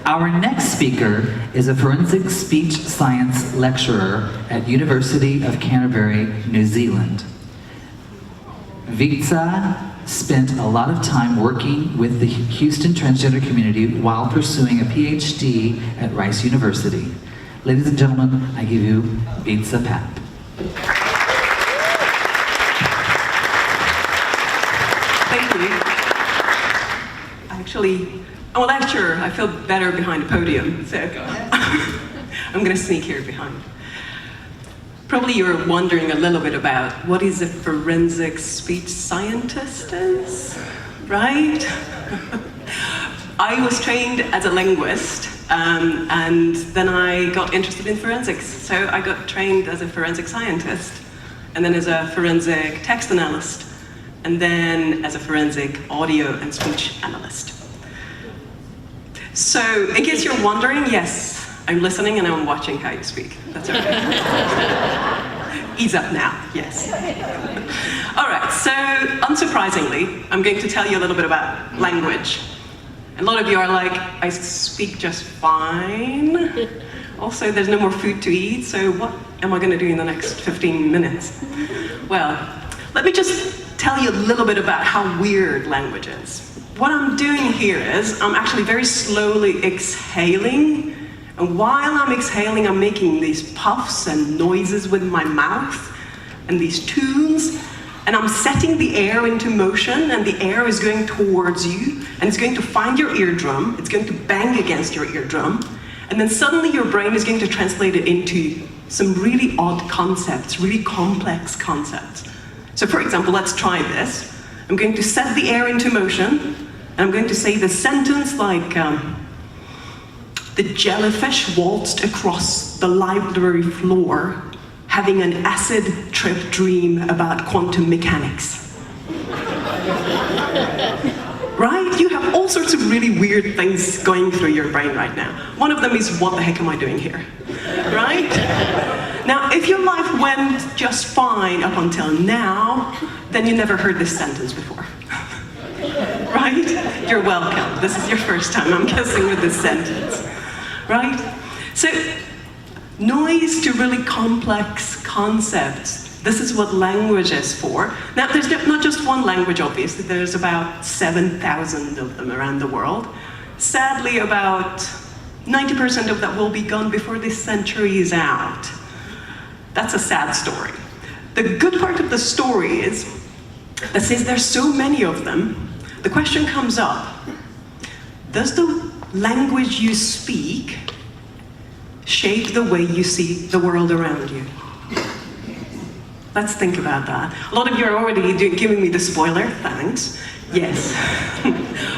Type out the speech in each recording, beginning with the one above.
Our next speaker is a forensic speech science lecturer at University of Canterbury, New Zealand. Vica spent a lot of time working with the Houston transgender community while pursuing a PhD at Rice University. Ladies and gentlemen, I give you Vica Papp. Thank you. Actually, I'm a lecturer. I feel better behind a podium, so I'm going to sneak here behind. Probably you're wondering a little bit about what is a forensic speech scientist is, right? I was trained as a linguist, and then I got interested in forensics. So I got trained as a forensic scientist, and then as a forensic text analyst, and then as a forensic audio and speech analyst. So in case you're wondering, yes, I'm listening and I'm watching how you speak. That's okay. Ease up now, yes. All right, so unsurprisingly, I'm going to tell you a little bit about language. A lot of you are like, I speak just fine. Also, there's no more food to eat, so what am I going to do in the next 15 minutes? Well, let me just tell you a little bit about how weird language is. What I'm doing here is I'm actually very slowly exhaling, and while I'm exhaling, I'm making these puffs and noises with my mouth and these tunes, and I'm setting the air into motion, and the air is going towards you, and it's going to find your eardrum, it's going to bang against your eardrum, and then suddenly your brain is going to translate it into some really odd concepts, really complex concepts. So for example, let's try this. I'm going to set the air into motion, and I'm going to say the sentence like, the jellyfish waltzed across the library floor, having an acid trip dream about quantum mechanics. Right? You have all sorts of really weird things going through your brain right now. One of them is, what the heck am I doing here? Right? Now, if your life went just fine up until now, then you never heard this sentence before. Right? You're welcome. This is your first time, I'm guessing, with this sentence. Right? So, noise to really complex concepts. This is what language is for. Now, there's not just one language, obviously. There's about 7,000 of them around the world. Sadly, about 90% of that will be gone before this century is out. That's a sad story. The good part of the story is that since there's so many of them, the question comes up, does the language you speak shape the way you see the world around you? Let's think about that. A lot of you are already giving me the spoiler, thanks. Yes.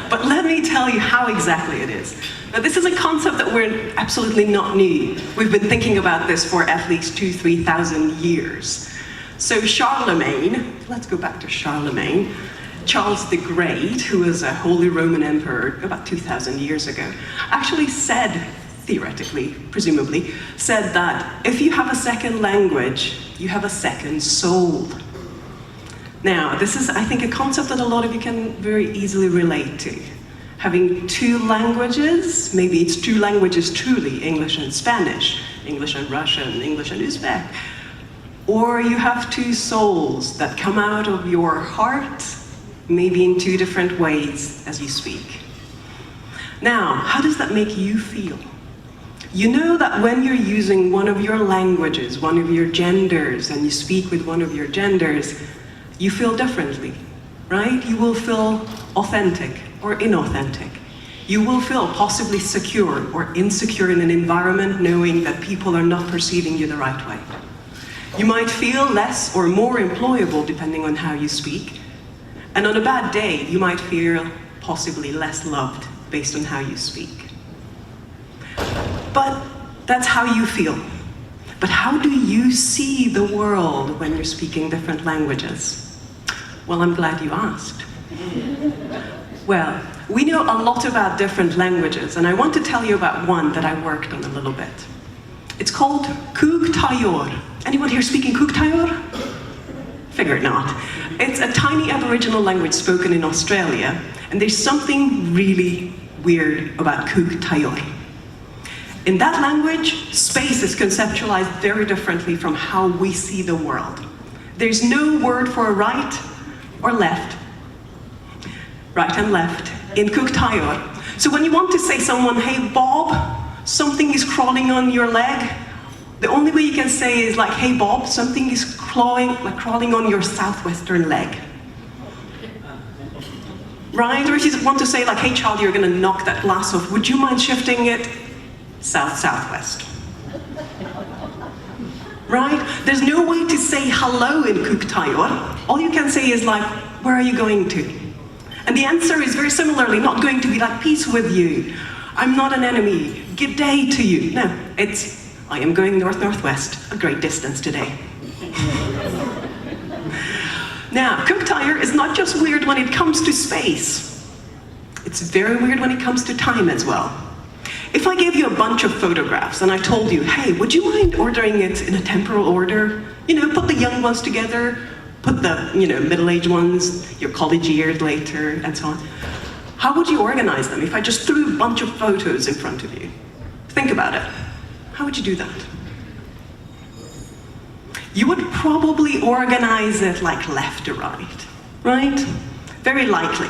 But let me tell you how exactly it is. Now, this is a concept that we're absolutely not new. We've been thinking about this for at least 2,000–3,000 years. So Charlemagne, let's go back to Charlemagne, Charles the Great, who was a Holy Roman Emperor about 2,000 years ago, actually said, theoretically, presumably, said that if you have a second language, you have a second soul. Now, this is, I think, a concept that a lot of you can very easily relate to. Having two languages, maybe it's two languages truly, English and Spanish, English and Russian, English and Uzbek. Or you have two souls that come out of your heart, maybe in two different ways as you speak. Now, how does that make you feel? You know that when you're using one of your languages, one of your genders, and you speak with one of your genders, you feel differently, right? You will feel authentic or inauthentic. You will feel possibly secure or insecure in an environment knowing that people are not perceiving you the right way. You might feel less or more employable depending on how you speak. And on a bad day, you might feel possibly less loved based on how you speak. But that's how you feel. But how do you see the world when you're speaking different languages? Well, I'm glad you asked. Well, we know a lot about different languages, and I want to tell you about one that I worked on a little bit. It's called Kuk Tayor. Anyone here speaking Kuk Tayor? Figured not. It's a tiny Aboriginal language spoken in Australia, and there's something really weird about Kuk Tayor. In that language, space is conceptualized very differently from how we see the world. There's no word for right or left, right and left, in Kuuk-Taayor. So when you want to say someone, hey Bob, something is crawling on your leg, the only way you can say is like, hey Bob, something is crawling on your southwestern leg. Right? Or if you want to say like, hey child, you're gonna knock that glass off, would you mind shifting it south-southwest? Right? There's no way to say hello in Kuuk-Taayor. All you can say is like, where are you going to? And the answer is very similarly not going to be like, peace with you, I'm not an enemy, good day to you. No, it's, I am going north-northwest, a great distance today. Now, Kuuk-Taayor is not just weird when it comes to space. It's very weird when it comes to time as well. If I gave you a bunch of photographs and I told you, hey, would you mind ordering it in a temporal order? You know, put the young ones together, put the, middle-aged ones, your college years later, and so on. How would you organize them if I just threw a bunch of photos in front of you? Think about it. How would you do that? You would probably organize it like left to right, right? Very likely.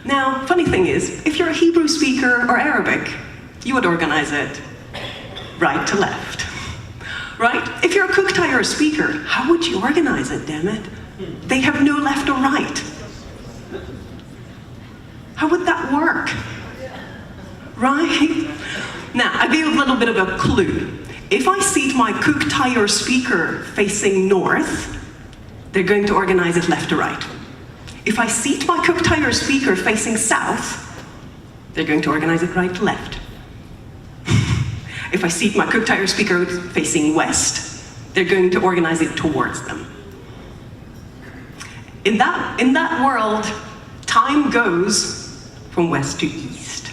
Now, funny thing is, if you're a Hebrew speaker or Arabic, you would organize it right to left, right? If you're a Kuuk-Taayor speaker, how would you organize it, damn it? They have no left or right. How would that work? Right? Now, I gave a little bit of a clue. If I seat my Kuuk-Taayor speaker facing north, they're going to organize it left to right. If I seat my Kuuk-Taayor speaker facing south, they're going to organize it right to left. If I seat my Kuuk-Taayor speaker facing west, they're going to organize it towards them. In that world, time goes from west to east.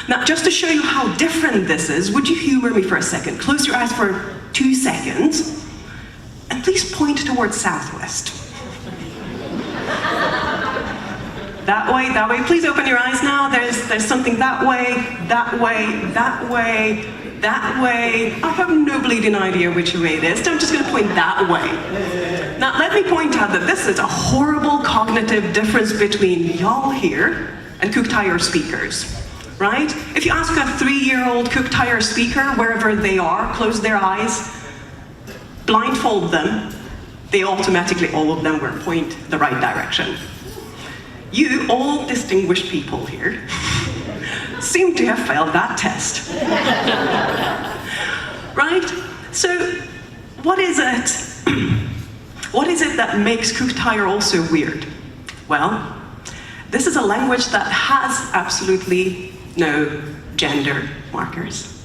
Now, just to show you how different this is, would you humor me for a second? Close your eyes for 2 seconds, and please point towards southwest. That way, please open your eyes now. There's something that way, that way, that way, that way. I have no bleeding idea which way it is, so I'm just gonna point that way. Now, let me point out that this is a horrible cognitive difference between y'all here and Kuuk-Taayor speakers. Right? If you ask a 3-year-old Kuuk-Taayor speaker, wherever they are, close their eyes, blindfold them, they automatically, all of them, will point the right direction. You, all distinguished people here, seem to have failed that test. Right? So, what is it? What is it that makes Kuuk-Taayor also weird? Well, this is a language that has absolutely no gender markers.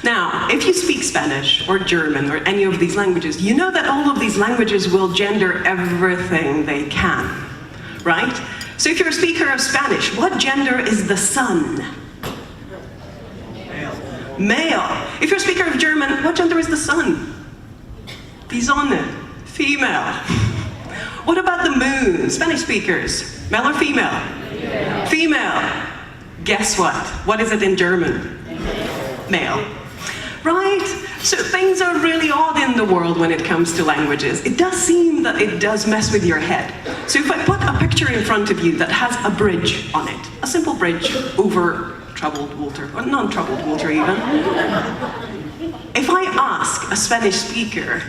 Now, if you speak Spanish or German or any of these languages, you know that all of these languages will gender everything they can, right? So if you're a speaker of Spanish, what gender is the sun? Male. Male. If you're a speaker of German, what gender is the sun? Die Sonne. Female. What about the moon? Spanish speakers, male or female? Female. Guess what? What is it in German? Male. Right? So things are really odd in the world when it comes to languages. It does seem that it does mess with your head. So if I put a picture in front of you that has a bridge on it, a simple bridge over troubled water, or non-troubled water even. If I ask a Spanish speaker,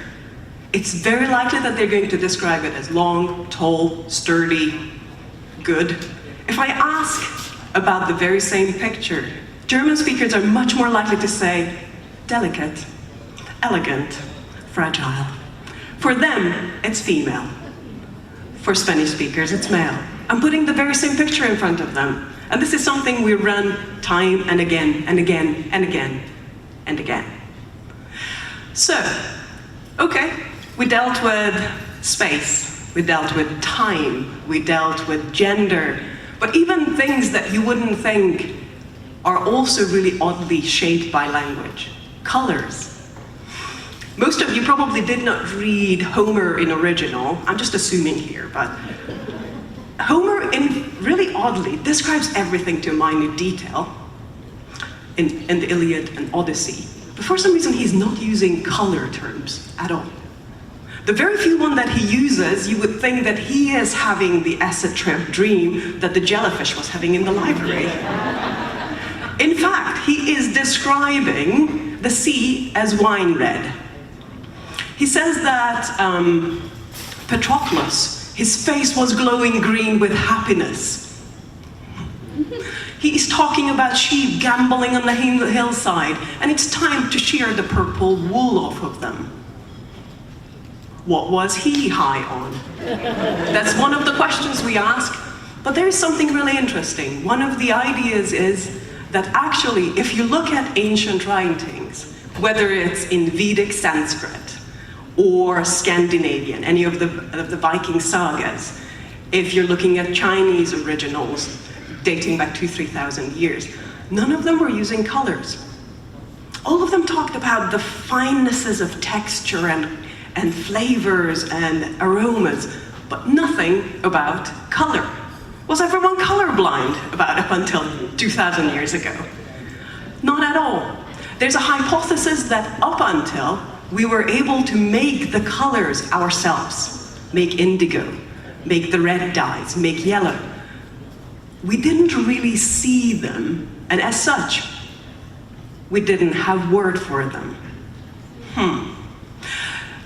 it's very likely that they're going to describe it as long, tall, sturdy, good. If I ask about the very same picture, German speakers are much more likely to say delicate, elegant, fragile. For them, it's female. For Spanish speakers, it's male. I'm putting the very same picture in front of them. And this is something we run time and again, and again, and again, and again. So, okay, we dealt with space, we dealt with time, we dealt with gender, but even things that you wouldn't think are also really oddly shaped by language. Colors. Most of you probably did not read Homer in original. I'm just assuming here, but Homer, really oddly, describes everything to a minute detail. in the Iliad and Odyssey. But for some reason, he's not using color terms at all. The very few one that he uses, you would think that he is having the acid trip dream that the jellyfish was having in the library. In fact, he is describing the sea as wine red. He says that Patroclus, his face was glowing green with happiness. He's talking about sheep gambling on the hillside, and it's time to shear the purple wool off of them. What was he high on? That's one of the questions we ask, but there is something really interesting. One of the ideas is that actually, if you look at ancient writings, whether it's in Vedic Sanskrit or Scandinavian, any of the Viking sagas, if you're looking at Chinese originals dating back 2,000–3,000 years, none of them were using colors. All of them talked about the finenesses of texture and flavors and aromas, but nothing about color. Was everyone colorblind up until 2,000 years ago? Not at all. There's a hypothesis that up until we were able to make the colors ourselves, make indigo, make the red dyes, make yellow, we didn't really see them, and as such, we didn't have word for them.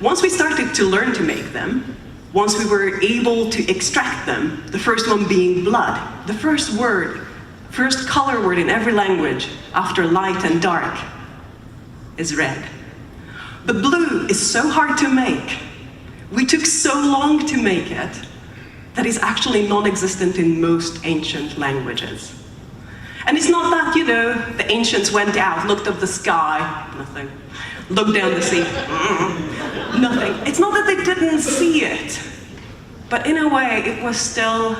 Once we started to learn to make them, once we were able to extract them, the first one being blood, the first color word in every language after light and dark is red. But blue is so hard to make. We took so long to make it that is actually non-existent in most ancient languages. And it's not that, the ancients went out, looked up the sky, nothing. Looked down the sea, nothing. It's not that they didn't see it, but in a way it was still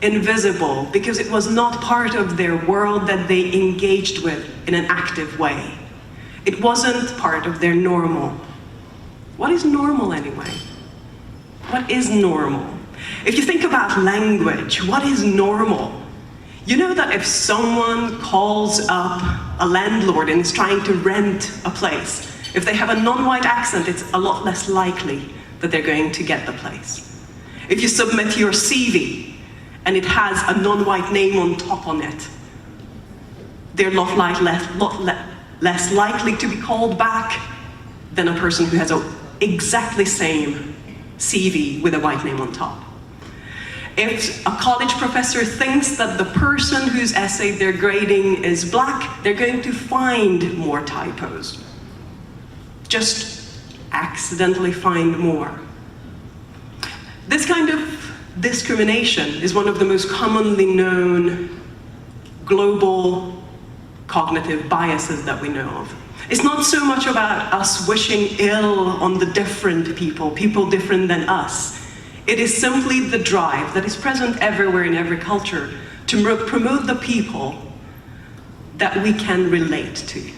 invisible because it was not part of their world that they engaged with in an active way. It wasn't part of their normal. What is normal anyway? What is normal? If you think about language, what is normal? You know that if someone calls up a landlord and is trying to rent a place, if they have a non-white accent, it's a lot less likely that they're going to get the place. If you submit your CV and it has a non-white name on top on it, they're lot less likely to be called back than a person who has an exactly same CV with a white name on top. If a college professor thinks that the person whose essay they're grading is black, they're going to find more typos. Just accidentally find more. This kind of discrimination is one of the most commonly known global cognitive biases that we know of. It's not so much about us wishing ill on the different people different than us. It is simply the drive that is present everywhere in every culture to promote the people that we can relate to.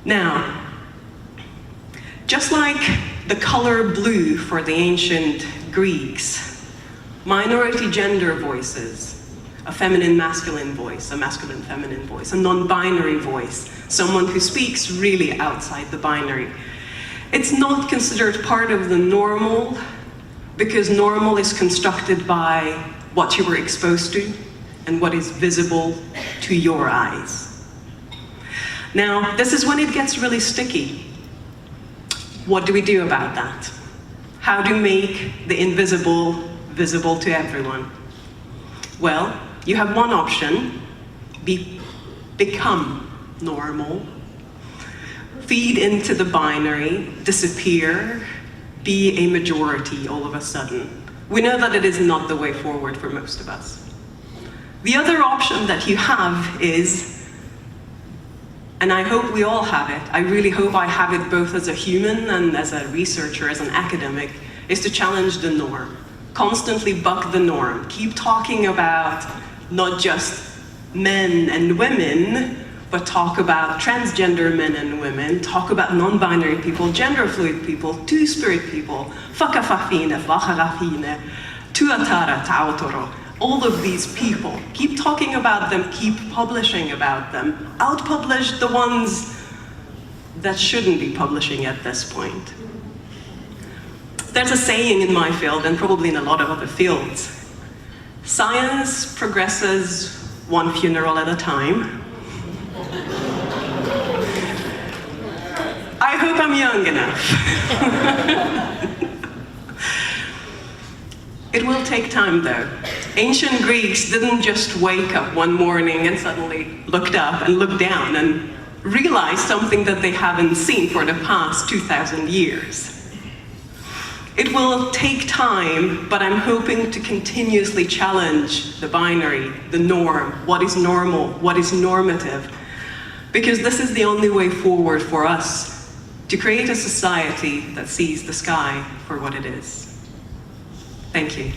Now, just like the color blue for the ancient Greeks, minority gender voices, a feminine masculine voice, a masculine feminine voice, a non-binary voice, someone who speaks really outside the binary, it's not considered part of the normal because normal is constructed by what you were exposed to and what is visible to your eyes. Now, this is when it gets really sticky. What do we do about that? How do you make the invisible visible to everyone? Well, you have one option: become normal. Feed into the binary, disappear, be a majority all of a sudden. We know that it is not the way forward for most of us. The other option that you have is, and I hope we all have it, I really hope I have it both as a human and as a researcher, as an academic, is to challenge the norm. Constantly buck the norm. Keep talking about not just men and women, but talk about transgender men and women, talk about non-binary people, gender fluid people, two-spirit people, whakawhawhine, whaharawhine, tuatara tautoro, all of these people. Keep talking about them, keep publishing about them. Out-publish the ones that shouldn't be publishing at this point. There's a saying in my field, and probably in a lot of other fields, science progresses one funeral at a time. I hope I'm young enough. It will take time though. Ancient Greeks didn't just wake up one morning and suddenly looked up and looked down and realized something that they haven't seen for the past 2,000 years. It will take time, but I'm hoping to continuously challenge the binary, the norm, what is normal, what is normative, because this is the only way forward for us to create a society that sees the sky for what it is. Thank you.